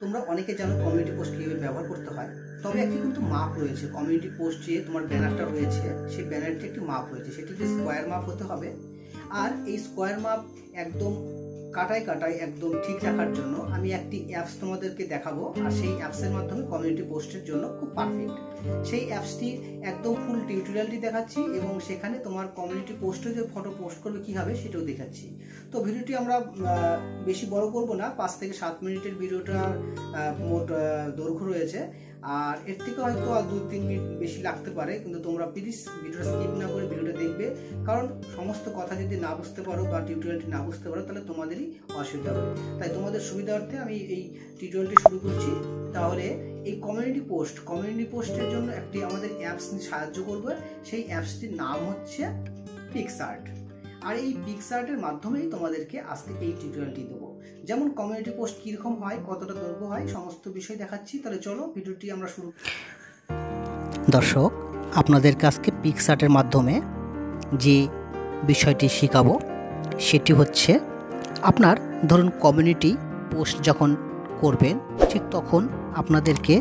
তোমরা অনেকে জানো কমিউনিটি পোস্ট কিভাবে ব্যবহার করতে হয়, তবে একটি কিন্তু মাপ রয়েছে। কমিউনিটি পোস্ট যে তোমার ব্যানারটা রয়েছে সেই ব্যানারটি একটি মাপ রয়েছে, সেটি একটি স্কোয়ার মাপ হতে হবে। আর এই স্কোয়ার মাপ একদম কাটায় কাটায় একদম ঠিক রাখার জন্য আমি একটি অ্যাপস তোমাদেরকে দেখাবো, আর সেই অ্যাপসের মাধ্যমে কমিউনিটি পোস্টের জন্য খুব পারফেক্ট। সেই অ্যাপসটি একদম ফুল টিউটোরিয়ালটি দেখাচ্ছি এবং সেখানে তোমার কমিউনিটি পোস্টে যে ফটো পোস্ট করবে কী হবে সেটাও দেখাচ্ছি। তো ভিডিওটি আমরা বেশি বড় করব না, 5 থেকে 7 মিনিটের ভিডিওটা মোট দৈর্ঘ্য রয়েছে, আর এর থেকে হয়তো আর 2-3 মিনিট বেশি লাগতে পারে, কিন্তু তোমরা প্লিজ ভিডিওটা স্কিপ না করে ভিডিওটা দেখবে, কারণ সমস্ত কথা যদি না বুঝতে পারো বা টিউটোরিয়ালটি না বুঝতে পারো তাহলে তোমাদেরই অসুবিধা হবে। তাই তোমাদের সুবিধার্থে আমি এই টিউটোরিয়ালটি শুরু করছি। তাহলে এই কমিউনিটি পোস্টের জন্য একটি আমাদের অ্যাপস সাহায্য করবে, সেই অ্যাপসটির নাম হচ্ছে PicsArt। আর এই PicsArtএর মাধ্যমেই তোমাদেরকে আজকে এই টিউটোরিয়ালটি দেবো। যেমন কমিউনিটি পোস্ট কীরকম হয়, কতটা দৈর্ঘ্য হয়, সমস্ত বিষয় দেখাচ্ছি। তাহলে চলো ভিডিওটি আমরা শুরু। দর্শক, আপনাদেরকে আজকে PicsArtএর মাধ্যমে যে বিষয়টি শেখাবো সেটি হচ্ছে, আপনার ধরুন কমিউনিটি পোস্ট যখন করবেন ঠিক তখন আপনাদেরকে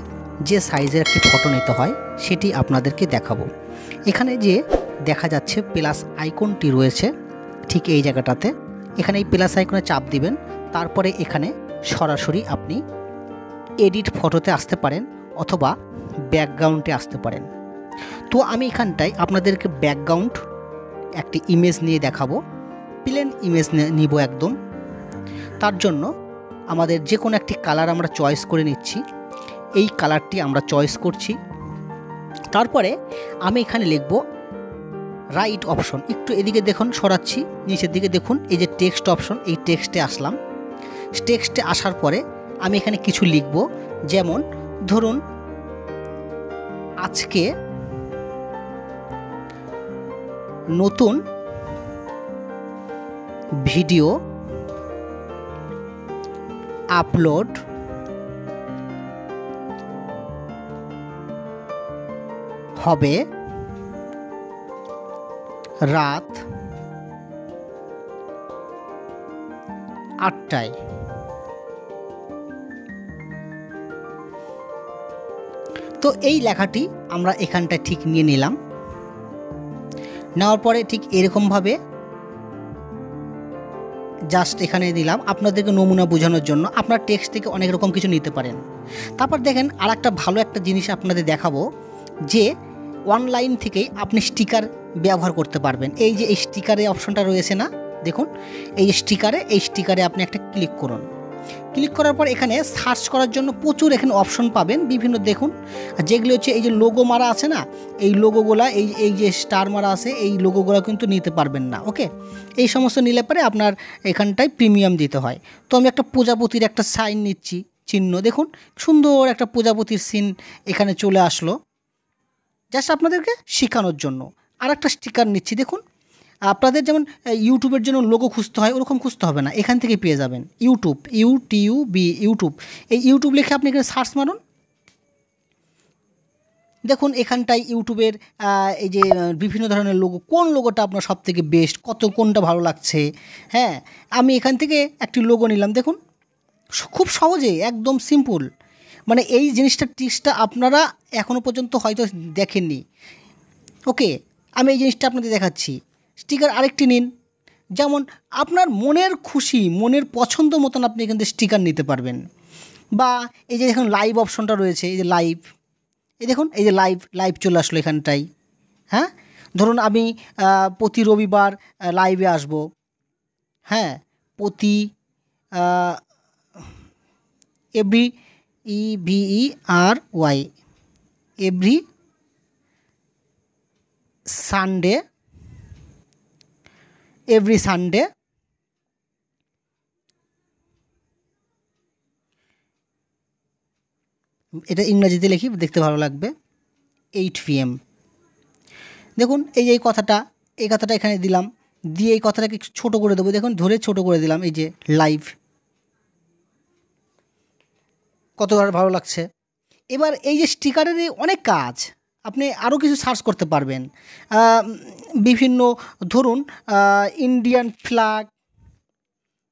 যে সাইজের একটি ফটো নিতে হয় সেটি আপনাদেরকে দেখাবো। এখানে যে দেখা যাচ্ছে প্লাস আইকনটি রয়েছে ঠিক এই জায়গাটাতে, এখানে এই প্লাস আইকনে চাপ দিবেন, তারপরে এখানে সরাসরি আপনি এডিট ফটোতে আসতে পারেন অথবা ব্যাকগ্রাউন্ডে আসতে পারেন। তো আমি এখানটায় আপনাদেরকে ব্যাকগ্রাউন্ড একটি ইমেজ নিয়ে দেখাবো, প্লেন ইমেজ নিব একদম। তার জন্য আমাদের যে কোনো একটি কালার আমরা চয়েস করে নিচ্ছি, এই কালারটি আমরা চয়েস করছি। তারপরে আমি এখানে লিখব রাইট অপশন, একটু এদিকে দেখুন সরাচ্ছি, নিচের দিকে দেখুন এই যে টেক্সট অপশন, এই টেক্সটে আসলাম। টেক্সটে আসার পরে আমি এখানে কিছু লিখব, যেমন ধরুন আজকে নতুন ভিডিও আপলোড হবে রাত 8টায়। তো এই লেখাটি আমরা এখানটায় ঠিক নিয়ে নিলাম। নেওয়ার পরে ঠিক এরকমভাবে জাস্ট এখানে দিলাম আপনাদেরকে নমুনা বোঝানোর জন্য। আপনার টেক্সট থেকে অনেক রকম কিছু নিতে পারেন। তারপর দেখেন আর একটা ভালো একটা জিনিস আপনাদের দেখাবো, যে অনলাইন থেকেই আপনি স্টিকার ব্যবহার করতে পারবেন। এই যে এই স্টিকারে অপশনটা রয়েছে না, দেখুন এই স্টিকারে আপনি একটা ক্লিক করুন। ক্লিক করার পর এখানে সার্চ করার জন্য প্রচুর এখানে অপশন পাবেন বিভিন্ন, দেখুন যেগুলো হচ্ছে এই যে লোগো মারা আছে না, এই লোগোগুলা এই যে স্টার মারা আছে এই লোগোগুলো কিন্তু নিতে পারবেন না। ওকে, এই সমস্ত নিলে পরে আপনার এখানটায় প্রিমিয়াম দিতে হয়। তো আমি একটা প্রজাপতির একটা সাইন নিচ্ছি, চিহ্ন, দেখুন সুন্দর একটা প্রজাপতির সিন এখানে চলে আসলো, জাস্ট আপনাদেরকে শেখানোর জন্য। আর একটা স্টিকার নিচ্ছি, দেখুন আপনাদের যেমন ইউটিউবের জন্য লোগো খুঁজতে হয় ওরকম খুঁজতে হবে না, এখান থেকে পেয়ে যাবেন। ইউটিউব, ইউটিউব, এই ইউটিউব লিখে আপনি এখানে সার্চ মারুন। দেখুন এখানটায় ইউটিউবের এই যে বিভিন্ন ধরনের লোগো, কোন লোগোটা আপনার সব থেকে বেস্ট, কোনটা ভালো লাগছে। হ্যাঁ, আমি এখান থেকে একটি লোগো নিলাম, দেখুন খুব সহজে একদম সিম্পল। মানে এই জিনিসটা টিপসটা আপনারা এখনও পর্যন্ত হয়তো দেখেননি। ওকে, আমি এই জিনিসটা আপনাদের দেখাচ্ছি। স্টিকার আরেকটি নিন, যেমন আপনার মনের খুশি, মনের পছন্দ মতন আপনি এখান থেকে স্টিকার নিতে পারবেন। বা এই যে দেখুন লাইভ অপশনটা রয়েছে, এই যে লাইভ, এই দেখুন এই যে লাইভ চলে আসলো এখানটাই। হ্যাঁ, ধরুন আমি প্রতি রবিবার লাইভে আসব। হ্যাঁ, প্রতি every EVERY every Sunday, every Sunday এটা ইংরেজিতে লিখি, দেখতে ভালো লাগবে, 8 PM। দেখুন এই কথাটা এখানে দিলাম, দিয়ে এই কথাটাকে ছোট করে দেবো, দেখুন ধরে ছোট করে দিলাম, এই যে লাইভ, কত ভালো লাগছে। এবার এই যে স্টিকারের অনেক কাজ, আপনি আরও কিছু সার্চ করতে পারবেন। বিভিন্ন ধরুন ইন্ডিয়ান ফ্ল্যাগ,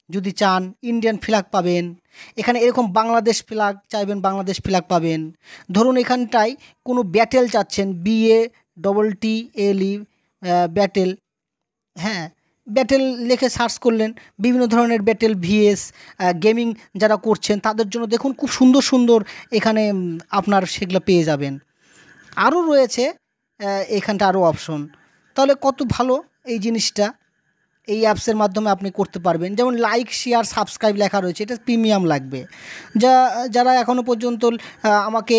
যদি চান ইন্ডিয়ান ফ্ল্যাগ পাবেন, এখানে এরকম বাংলাদেশ ফ্ল্যাগ চাইবেন বাংলাদেশ ফ্ল্যাগ পাবেন। ধরুন এখানটায় কোনো ব্যাটেল চাচ্ছেন, BATTLE ব্যাটেল, হ্যাঁ ব্যাটেল লিখে সার্চ করলেন, বিভিন্ন ধরনের ব্যাটেল VS গেমিং যারা করছেন তাদের জন্য দেখুন খুব সুন্দর সুন্দর এখানে আপনার সেগুলো পেয়ে যাবেন। আরও রয়েছে এখানটা আরও অপশন। তাহলে কত ভালো এই জিনিসটা, এই অ্যাপসের মাধ্যমে আপনি করতে পারবেন। যেমন লাইক শেয়ার সাবস্ক্রাইব লেখা রয়েছে, এটা প্রিমিয়াম লাগবে। যারা এখনও পর্যন্ত আমাকে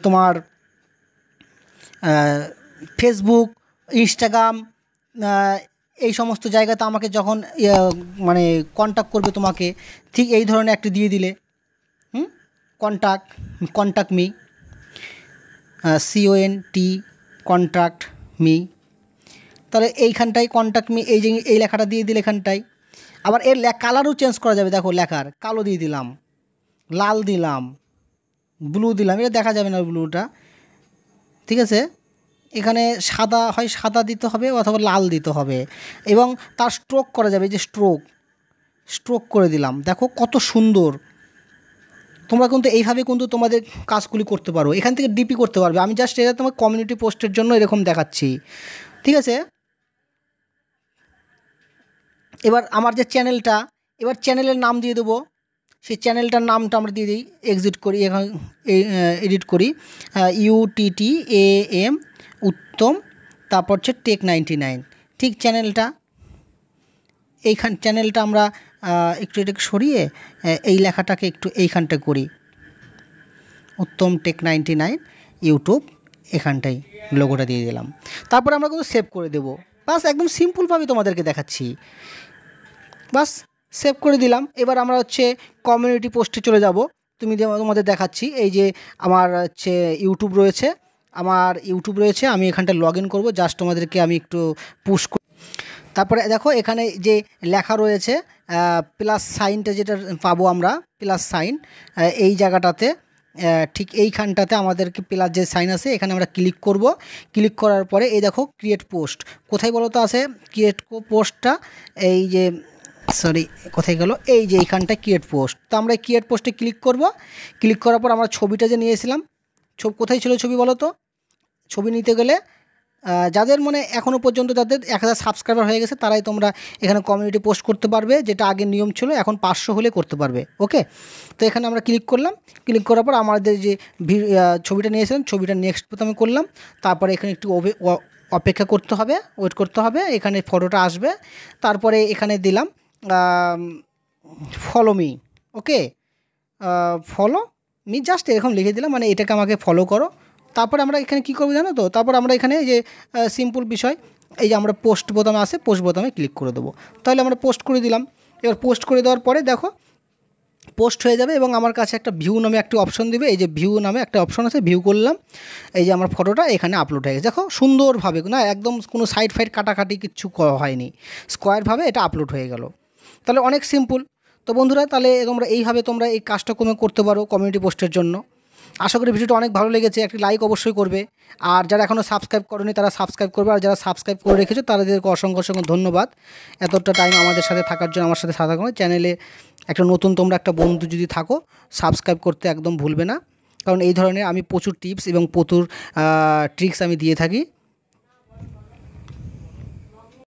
তোমার ফেসবুক, ইনস্টাগ্রাম এই সমস্ত জায়গাতে আমাকে যখন মানে কন্ট্যাক্ট করবে তোমাকে, ঠিক এই ধরনের একটা দিয়ে দিলে, contact me, CONT contact me. তাহলে এইখানটায় কন্ট্যাক্ট মি এই লেখাটা দিয়ে দিলে এখানটায়। আবার এর কালারও চেঞ্জ করা যাবে, দেখো লেখার কালো দিয়ে দিলাম, লাল দিলাম, ব্লু দিলাম, এটা দেখা যাবে না ব্লুটা, ঠিক আছে। এখানে সাদা হয় সাদা দিতে হবে অথবা লাল দিতে হবে, এবং তার স্ট্রোক করা যাবে, যে স্ট্রোক করে দিলাম, দেখো কত সুন্দর। তোমরা কিন্তু এইভাবে কিন্তু তোমাদের কাজগুলি করতে পারো, এখান থেকে ডিপি করতে পারবে। আমি জাস্ট এটা তোমার কমিউনিটি পোস্টের জন্য এরকম দেখাচ্ছি, ঠিক আছে। এবার আমার যে চ্যানেলটা, এবার চ্যানেলের নাম দিয়ে দেবো, সেই চ্যানেলটার নামটা আমরা দিয়ে দিই, এক্সিট করি, এখন এডিট করি, UTTAM উত্তম, তারপর হচ্ছে টেক 99, ঠিক চ্যানেলটা। চ্যানেলটা আমরা একটু সরিয়ে এই লেখাটাকে একটু এইখানটা করি, উত্তম টেক 99 ইউটিউব, এখানটাই লোগোটা দিয়ে দিলাম। তারপর আমরা কিন্তু সেভ করে দেবো, বাস একদম সিম্পলভাবে তোমাদেরকে দেখাচ্ছি, বাস সেভ করে দিলাম। এবার আমরা হচ্ছে কমিউনিটি পোস্টে চলে যাব। তোমাদের দেখাচ্ছি, এই যে আমার হচ্ছে ইউটিউব রয়েছে, আমি এখানটা লগ ইন করবো, জাস্ট তোমাদেরকে আমি একটু পুশ করি। তারপরে দেখো এখানে যে লেখা রয়েছে প্লাস সাইনটা, যেটা পাবো আমরা প্লাস সাইন, এই জায়গাটাতে ঠিক এইখানটাতে আমাদেরকে প্লাস যে সাইন আছে এখানে আমরা ক্লিক করব। ক্লিক করার পরে এই দেখো ক্রিয়েট পোস্ট, কোথায় বলো তো আছে ক্রিয়েট পোস্টটা, এই যে কোথায় গেল, এই যে এইখানটায় ক্রিয়েট পোস্ট। তো আমরা ক্রিয়েট পোস্টে ক্লিক করব। ক্লিক করার পর আমরা ছবিটা যে নিয়েছিলাম, কোথায় ছিল ছবি বলো তো। ছবি নিতে গেলে যাদের মানে এখনও পর্যন্ত যাদের 1000 সাবস্ক্রাইবার হয়ে গেছে তারাই তোমরা এখানে কমিউনিটি পোস্ট করতে পারবে, যেটা আগে নিয়ম ছিল, এখন 500 হলে করতে পারবে। ওকে, তো এখানে আমরা ক্লিক করলাম। ক্লিক করার পর আমাদের যে ছবিটা নিয়েছিলাম, ছবিটা নেক্সট প্রথমে করলাম। তারপরে এখানে একটু অপেক্ষা করতে হবে, ওয়েট করতে হবে, এখানে ফটোটা আসবে। তারপরে এখানে দিলাম ফলো মি, ওকে ফলো মি, জাস্ট এরকম লিখে দিলাম, মানে এটাকে আমাকে ফলো করো। তারপরে আমরা এখানে কী করবো জানো তো, তারপর আমরা এখানে যে সিম্পল বিষয়, এই যে আমরা পোস্ট বোতামে আসে, পোস্ট বোতামে ক্লিক করে দেবো। তাহলে আমরা পোস্ট করে দিলাম। এবার পোস্ট করে দেওয়ার পরে দেখো পোস্ট হয়ে যাবে, এবং আমার কাছে একটা ভিউ নামে একটা অপশন দিবে, এই যে ভিউ নামে একটা অপশন আছে, ভিউ করলাম, এই যে আমার ফটোটা এখানে আপলোড হয়ে গেছে। দেখো সুন্দরভাবে, না একদম কোনো সাইড কাটাকাটি কিচ্ছু হয়নি, স্কোয়ারভাবে এটা আপলোড হয়ে গেল। তাহলে অনেক সিম্পল। তো বন্ধুরা, তাহলে তোমরা এই কাজটা করতে পারো কমিউনিটি পোস্টের জন্য। আশা করি ভিডিওটা অনেক ভালো লেগেছে, একটি লাইক অবশ্যই করবে, আর যারা এখনও সাবস্ক্রাইব করেনি তারা সাবস্ক্রাইব করবে, আর যারা সাবস্ক্রাইব করে রেখেছো তাদেরকে অসংখ্য ধন্যবাদ এতটা টাইম আমাদের সাথে থাকার জন্য, আমার সাথে থাকার জন্য। চ্যানেলে একটা নতুন তোমরা একটা বন্ধু যদি থাকো, সাবস্ক্রাইব করতে একদম ভুলবে না, কারণ এই ধরনের আমি প্রচুর টিপস এবং প্রচুর ট্রিক্স আমি দিয়ে থাকি।